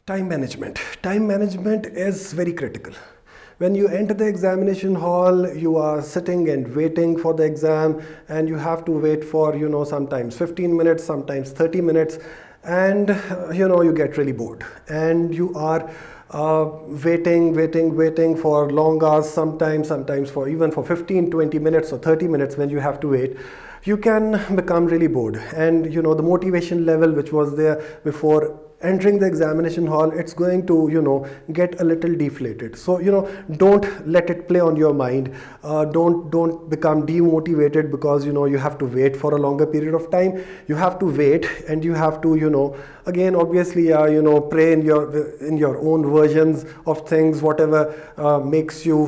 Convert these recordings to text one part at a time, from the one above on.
Time management. Time management is very critical. When you enter the examination hall, you are sitting and waiting for the exam, and you have to wait for, sometimes 15 minutes, sometimes 30 minutes, and, you get really bored. And you are waiting for long hours, sometimes for even for 15, 20 minutes or 30 minutes when you have to wait. You can become really bored. And, the motivation level which was there before entering the examination hall, it's going to get a little deflated. So don't let it play on your mind. Don't become demotivated because you have to wait for a longer period of time. You have to wait, and you have to again, obviously, pray in your own versions of things, whatever makes you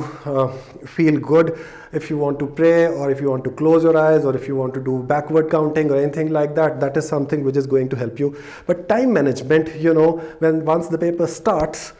feel good. If you want to pray, or if you want to close your eyes, or if you want to do backward counting or anything like that, that is something which is going to help you. But time management, once the paper starts,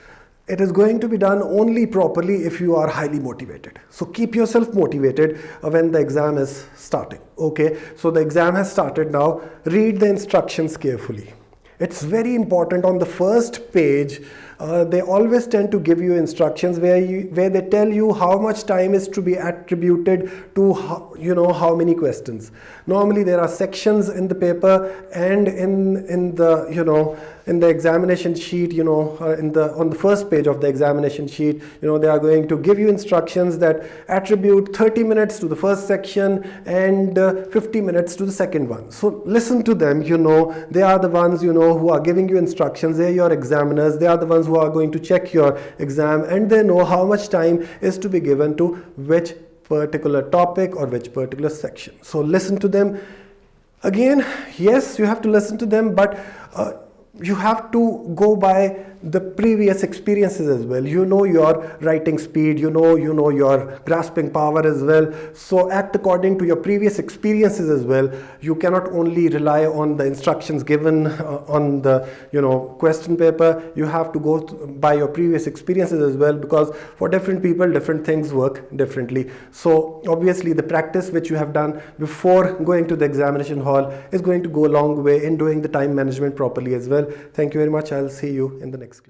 it is going to be done only properly if you are highly motivated. So keep yourself motivated when the exam is starting. Okay, so the exam has started now. Read the instructions carefully. It's very important. On the first page, they always tend to give you instructions where they tell you how much time is to be attributed to how many questions. Normally there are sections in the paper, and in the examination sheet, on the first page of the examination sheet, they are going to give you instructions that attribute 30 minutes to the first section and 50 minutes to the second one. So listen to them. They are the ones who are giving you instructions. They are your examiners. They are the ones who are going to check your exam, and they know how much time is to be given to which particular topic or which particular section. So listen to them. Again, yes, you have to listen to them, but you have to go by the previous experiences as well. Your writing speed, your grasping power as well. So act according to your previous experiences as well. You cannot only rely on the instructions given on the question paper. You have to go by your previous experiences as well, because for different people, different things work differently. So obviously the practice which you have done before going to the examination hall is going to go a long way in doing the time management properly as well. Thank you very much. I'll see you in the next clip.